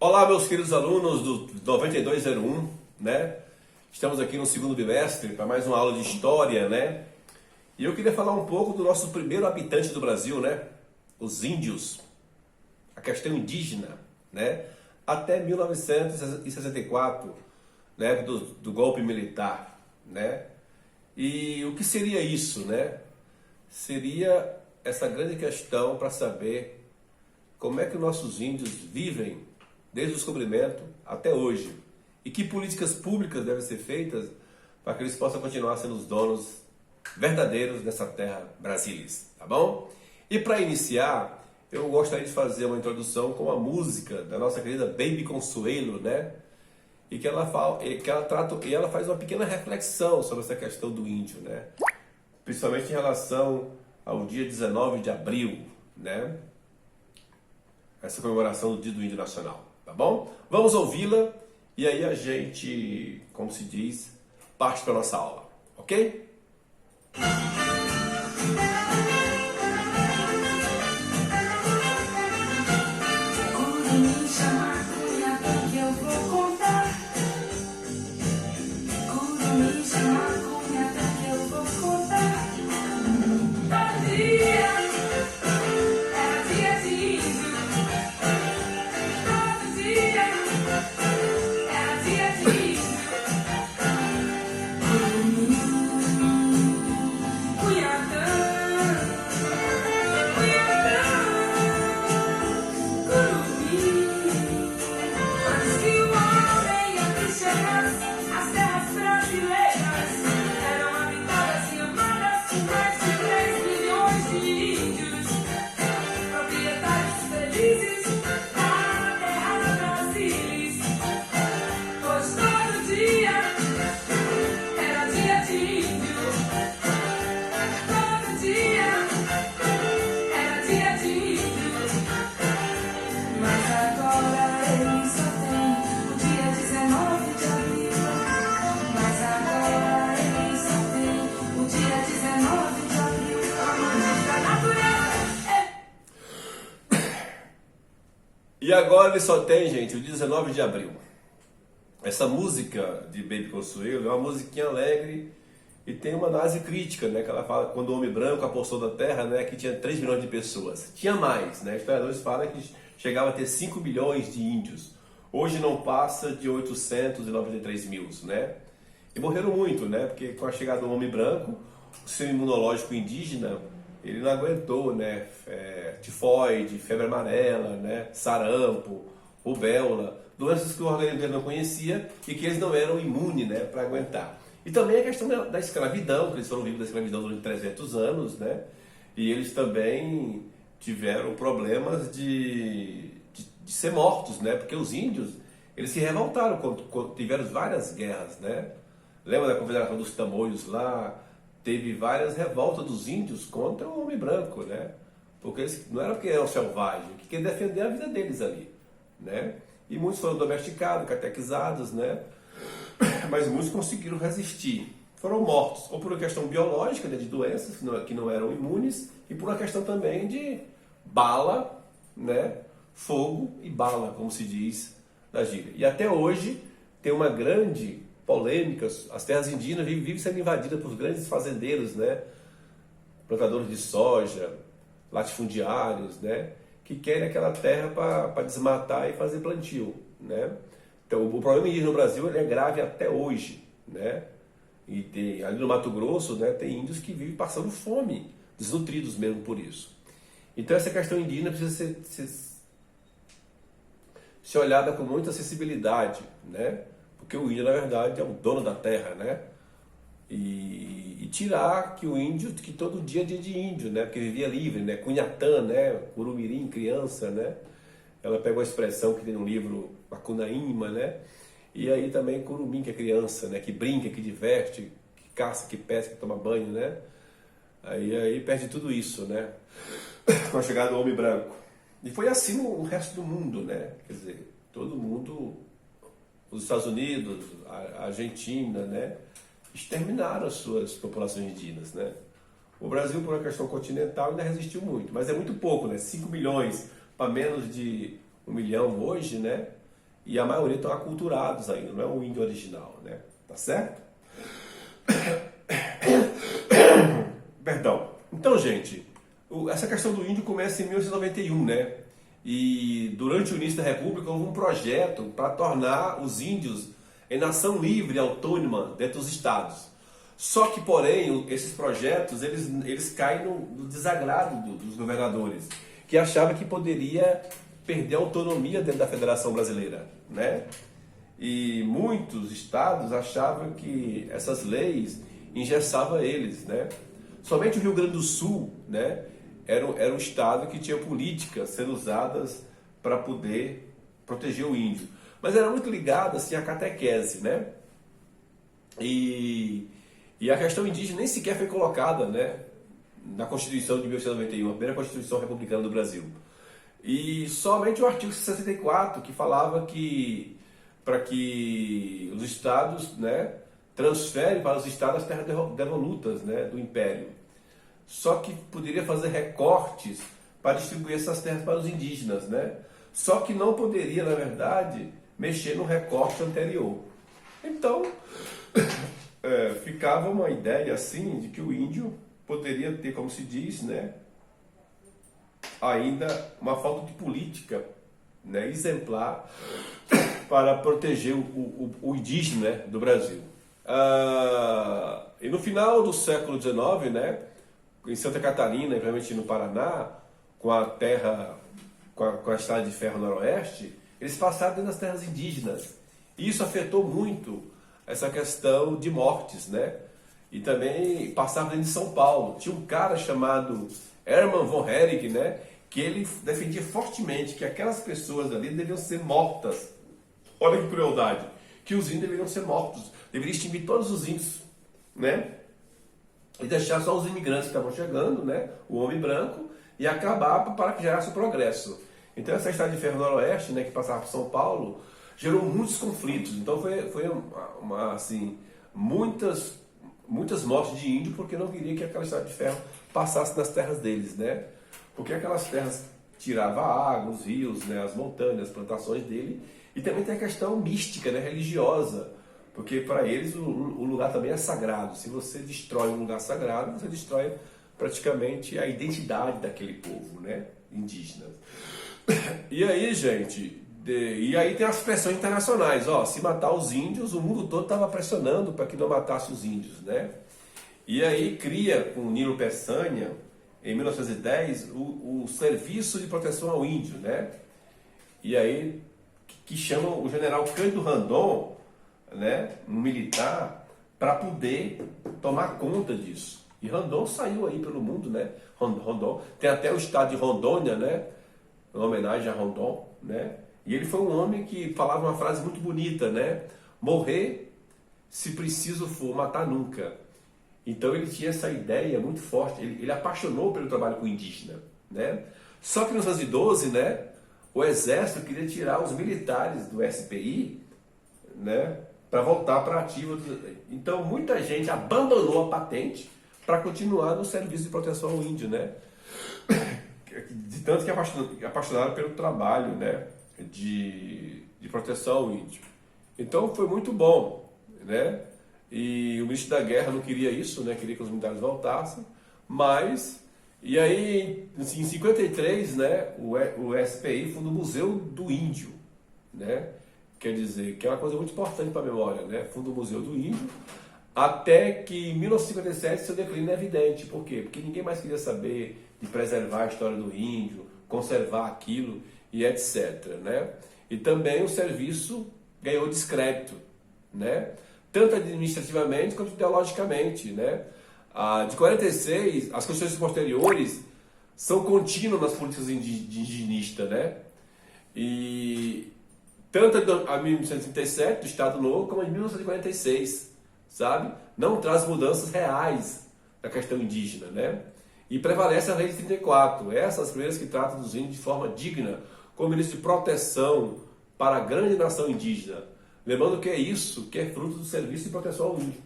Olá, meus queridos alunos do 9201, né? Estamos aqui no segundo bimestre para mais uma aula de história, né? E eu queria falar um pouco do nosso primeiro habitante do Brasil, né? Os índios, a questão indígena, né? Até 1964, né? Do golpe militar, né? E o que seria isso, né? Seria essa grande questão para saber como é que nossos índios vivem desde o descobrimento até hoje e que políticas públicas devem ser feitas para que eles possam continuar sendo os donos verdadeiros dessa terra brasileira, tá bom? E para iniciar, eu gostaria de fazer uma introdução com a música da nossa querida Baby Consuelo, né? E que ela faz uma pequena reflexão sobre essa questão do índio, né? Principalmente em relação ao dia 19 de abril, né? Essa comemoração do Dia do Índio Nacional, tá bom? Vamos ouvi-la e aí a gente, como se diz, parte para a nossa aula, ok? E agora ele só tem, gente, o 19 de abril. Essa música de Baby Consuelo é uma musiquinha alegre e tem uma análise crítica, né? Que ela fala quando o homem branco apostou na Terra, né? Que tinha 3 milhões de pessoas. Tinha mais, né? Historiadores falam que chegava a ter 5 milhões de índios. Hoje não passa de 893 mil, né? E morreram muito, né? Porque com a chegada do homem branco, o sistema imunológico indígena ele não aguentou, né? Tifoide, febre amarela, né? Sarampo, rubéola, doenças que o organismo dele não conhecia e que eles não eram imunes, né? Para aguentar. E também a questão da escravidão, que eles foram vivos da escravidão durante 300 anos, né? E eles também tiveram problemas de ser mortos, né? Porque os índios, eles se revoltaram quando tiveram várias guerras, né? Lembra da Confederação dos Tamoios lá? Teve várias revoltas dos índios contra o homem branco, né? Porque eles, não era porque eram selvagens, que queriam defender a vida deles ali, né? E muitos foram domesticados, catequizados, né? Mas muitos conseguiram resistir. Foram mortos, ou por uma questão biológica, né, de doenças que não eram imunes, e por uma questão também de bala, né? Fogo e bala, como se diz na gíria. E até hoje tem uma grande polêmica, as terras indígenas vivem sendo invadidas por grandes fazendeiros, né? Plantadores de soja, latifundiários, né? Que querem aquela terra para desmatar e fazer plantio, né? Então o problema indígena no Brasil ele é grave até hoje, né? E ali no Mato Grosso, né, tem índios que vivem passando fome, desnutridos mesmo por isso. Então essa questão indígena precisa ser olhada com muita sensibilidade, né? Porque o índio, na verdade, é o dono da terra, né? E tirar que o índio, que todo dia é dia de índio, né? Porque vivia livre, né? Cunhatã, né? Curumirim, criança, né? Ela pega uma expressão que tem no livro Macunaíma, né? E aí também curumim, que é criança, né? Que brinca, que diverte, que caça, que pesca, que toma banho, né? Aí perde tudo isso, né? Com a chegada do homem branco. E foi assim no resto do mundo, né? Quer dizer, todo mundo, os Estados Unidos, a Argentina, né? Exterminaram as suas populações indígenas, né? O Brasil, por uma questão continental, ainda resistiu muito, mas é muito pouco, né? 5 milhões para menos de 1 milhão hoje, né? e a maioria estão aculturados ainda, não é o índio original, né? Tá certo? Perdão. Então, gente, essa questão do índio começa em 1891, né? E durante o início da República houve um projeto para tornar os índios em nação livre e autônoma dentro dos estados. Só que, porém, esses projetos eles caem no desagrado dos governadores, que achavam que poderia perder a autonomia dentro da Federação Brasileira, né? E muitos estados achavam que essas leis engessavam eles, né? Somente o Rio Grande do Sul, né, era um estado que tinha políticas sendo usadas para poder proteger o índio. Mas era muito ligado assim, à catequese, né? E a questão indígena nem sequer foi colocada, né, na Constituição de 1891, a primeira Constituição Republicana do Brasil. E somente o artigo 64, que falava que para que os estados, né, transferem para os estados as terras devolutas, né, do Império. Só que poderia fazer recortes para distribuir essas terras para os indígenas, né? Só que não poderia, na verdade, mexer no recorte anterior. Então, ficava uma ideia assim de que o índio poderia ter, como se diz, né, ainda uma falta de política, né, exemplar para proteger o indígena, né, do Brasil. E no final do século XIX, né, em Santa Catarina, e principalmente no Paraná, com a terra, com a estrada de ferro noroeste, eles passaram dentro das terras indígenas. E isso afetou muito essa questão de mortes, né? E também passava dentro de São Paulo. Tinha um cara chamado Hermann von Herring, né, que ele defendia fortemente que aquelas pessoas ali deveriam ser mortas. Olha que crueldade! Que os índios deveriam ser mortos. Deveria extinguir todos os índios, né? E deixar só os imigrantes que estavam chegando, né? O homem branco, e acabar para que gerasse o progresso. Então essa estrada de ferro noroeste, né, que passava por São Paulo, gerou muitos conflitos. Então foi assim, muitas mortes de índio porque não queria que aquela estrada de ferro passasse nas terras deles, né? Porque aquelas terras tiravam a água, os rios, né, as montanhas, as plantações dele. E também tem a questão mística, né, religiosa. Porque para eles o lugar também é sagrado. Se você destrói um lugar sagrado, você destrói praticamente a identidade daquele povo, né, indígena. E aí, gente, e aí tem as pressões internacionais. Ó, se matar os índios, o mundo todo estava pressionando para que não matasse os índios, né? E aí cria, com Nilo Peçanha, em 1910, o Serviço de Proteção ao Índio, né? E aí, que chamam o general Cândido Rondon, né, um militar, para poder tomar conta disso. E Rondon saiu aí pelo mundo, né? Rondon. Tem até o estado de Rondônia, né? Em homenagem a Rondon, né? E ele foi um homem que falava uma frase muito bonita, né? Morrer, se preciso for, matar nunca. Então ele tinha essa ideia muito forte. Ele apaixonou pelo trabalho com o indígena, né? Só que nos anos 12, né, o exército queria tirar os militares do SPI, né, para voltar para a ativa. Então muita gente abandonou a patente para continuar no serviço de proteção ao índio, né? De tanto que apaixonaram pelo trabalho, né, de proteção ao índio. Então foi muito bom, né? E o ministro da Guerra não queria isso, né? Queria que os militares voltassem, mas... E aí, assim, em 53, né, o SPI funda o Museu do Índio, né? Quer dizer, que é uma coisa muito importante para a memória, né? Funda o Museu do Índio, até que em 1957 seu declínio é evidente. Por quê? Porque ninguém mais queria saber de preservar a história do índio, conservar aquilo e etc, né? E também o serviço ganhou descrédito, né? Tanto administrativamente quanto ideologicamente, né? De 46, as questões posteriores são contínuas nas políticas indigenistas, né? E tanto a 1937, do Estado Novo, como a de 1946, sabe? Não traz mudanças reais na questão indígena, né? E prevalece a Lei de 34, essas primeiras que tratam dos índios de forma digna, como ministro de proteção para a grande nação indígena. Lembrando que é isso que é fruto do serviço de proteção ao índio.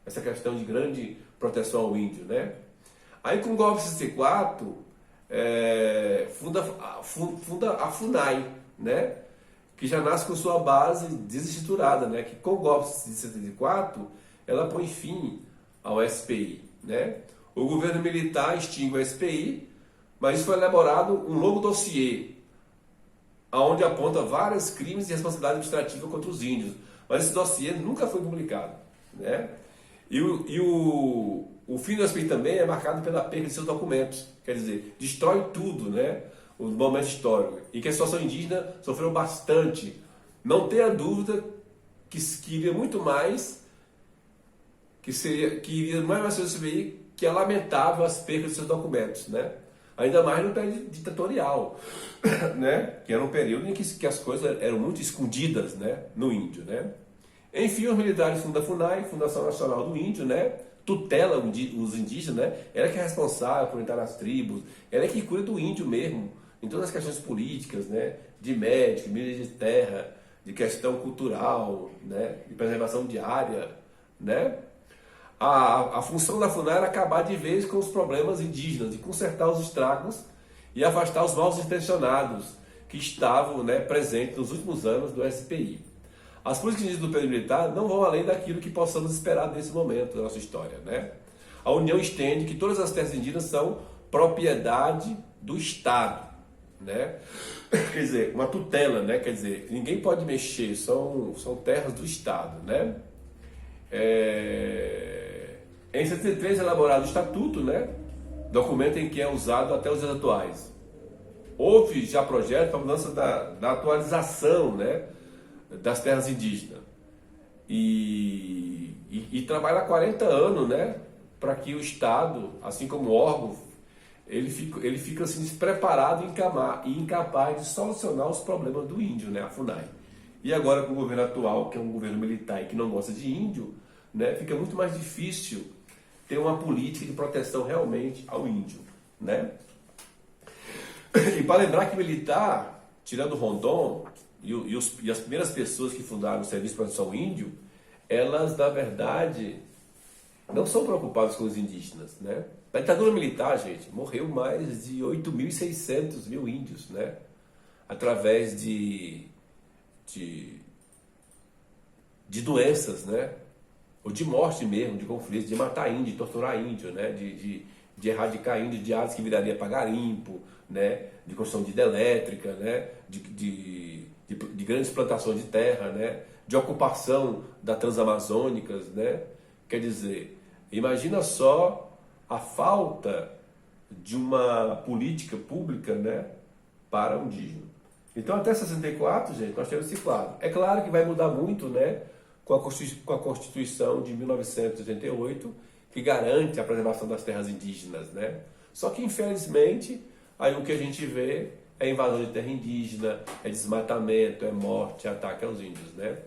Essa questão de grande proteção ao índio, né? Aí com o golpe de 64, funda a FUNAI, né? que já nasce com sua base desestruturada, né? Que com o golpe de 74, ela põe fim ao SPI, né? O governo militar extingue o SPI, mas isso foi elaborado um longo dossiê, onde aponta vários crimes e responsabilidade administrativa contra os índios. Mas esse dossiê nunca foi publicado, né? O fim do SPI também é marcado pela perda de seus documentos, quer dizer, destrói tudo, né? O momento histórico. E que a situação indígena sofreu bastante. Não tenha dúvida que iria muito mais, que iria mais ser o SPI, que é lamentável as perdas de seus documentos, né? Ainda mais no período ditatorial, né? Que era um período em que as coisas eram muito escondidas, né? No índio, né? Enfim, os militares fundam a FUNAI, Fundação Nacional do Índio, né? Tutela os indígenas, né? Ela que é responsável por entrar nas tribos, ela é que cuida do índio mesmo, em todas as questões políticas, né? De médico, de terra, de questão cultural, né? De preservação diária, né? A função da FUNAI era acabar de vez com os problemas indígenas, de consertar os estragos e afastar os maus intencionados que estavam, né, presentes nos últimos anos do SPI. As políticas indígenas do período militar não vão além daquilo que possamos esperar nesse momento da nossa história, né? A União entende que todas as terras indígenas são propriedade do Estado, né? Quer dizer, uma tutela, né? Quer dizer, ninguém pode mexer, são terras do Estado, né? Em 73 é elaborado o Estatuto, né? Documento em que é usado até os dias atuais. Houve já projeto para mudança da atualização, né? Das terras indígenas. E trabalha há 40 anos, né? Para que o Estado, assim como o órgão, ele fica assim, despreparado e incapaz de solucionar os problemas do índio, né? A FUNAI. E agora com o governo atual, que é um governo militar e que não gosta de índio, né? Fica muito mais difícil ter uma política de proteção realmente ao índio, né? E para lembrar que militar, tirando Rondon e as primeiras pessoas que fundaram o Serviço de Proteção Índio, elas, na verdade, não são preocupadas com os indígenas, né? Na ditadura militar, gente, morreu mais de 8.600 mil índios, né? Através de doenças, né? Ou de morte mesmo, de conflitos, de matar índio, de torturar índio, né? De erradicar índio de áreas que viraria para garimpo, né? De construção de hidrelétrica, né? De grandes plantações de terra, né? De ocupação das transamazônicas, né? Quer dizer, imagina só a falta de uma política pública, né? Para o indígena. Então, até 64, gente, nós temos esse quadro. É claro que vai mudar muito, né? Com a Constituição de 1988, que garante a preservação das terras indígenas, né? Só que, infelizmente, aí o que a gente vê é invasão de terra indígena, é desmatamento, é morte, é ataque aos índios, né?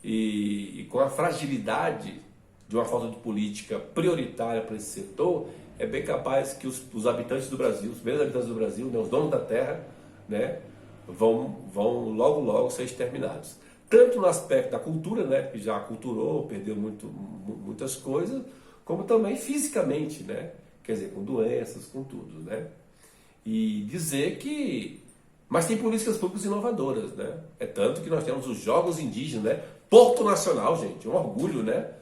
E com a fragilidade de uma falta de política prioritária para esse setor, é bem capaz que os habitantes do Brasil, os primeiros habitantes do Brasil, né, os donos da terra, né, vão logo ser exterminados. Tanto no aspecto da cultura, né, que já aculturou, perdeu muitas coisas, como também fisicamente, né, quer dizer, com doenças, com tudo, né. E dizer que... Mas tem políticas públicas inovadoras, né. É tanto que nós temos os Jogos Indígenas, né, Porto Nacional, gente, um orgulho, né.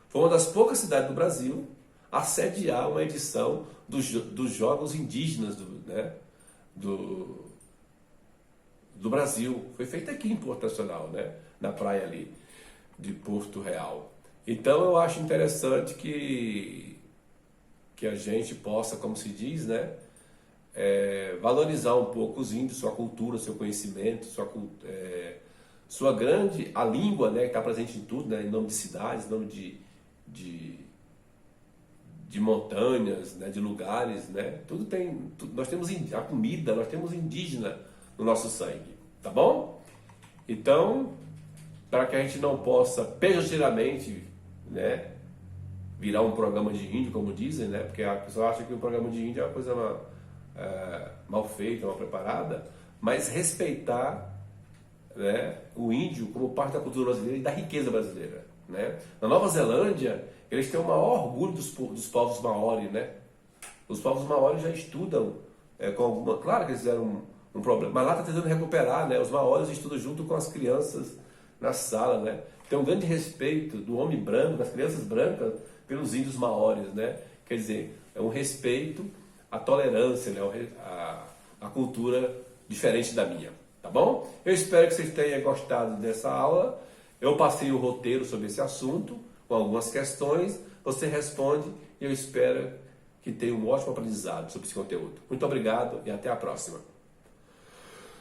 Foi uma das poucas cidades do Brasil a sediar uma edição dos Jogos Indígenas do Brasil. Foi feito aqui em Porto Nacional, né? Na praia ali de Porto Real. Então eu acho interessante que a gente possa, como se diz, né? Valorizar um pouco os índios, sua cultura, seu conhecimento, a língua, né? Que está presente em tudo, né? Em nome de cidades, em nome de montanhas, né? De lugares, né? Nós temos a comida, nós temos indígena no nosso sangue, tá bom? Então, para que a gente não possa pejorativamente, né, virar um programa de índio, como dizem, né? Porque a pessoa acha que o programa de índio é uma coisa mal feita, mal preparada, mas respeitar, né, o índio como parte da cultura brasileira e da riqueza brasileira, né? Na Nova Zelândia, eles têm o maior orgulho dos povos maori, né? Os povos maori já estudam com alguma... Claro que eles fizeram um um problema. Mas lá está tentando recuperar, né? Os maoris estudam junto com as crianças na sala, né? Tem um grande respeito do homem branco, das crianças brancas, pelos índios maoris, né? Quer dizer, é um respeito à tolerância, né? A cultura diferente da minha, tá bom? Eu espero que vocês tenham gostado dessa aula. Eu passei o roteiro sobre esse assunto, com algumas questões, você responde e eu espero que tenha um ótimo aprendizado sobre esse conteúdo. Muito obrigado e até a próxima.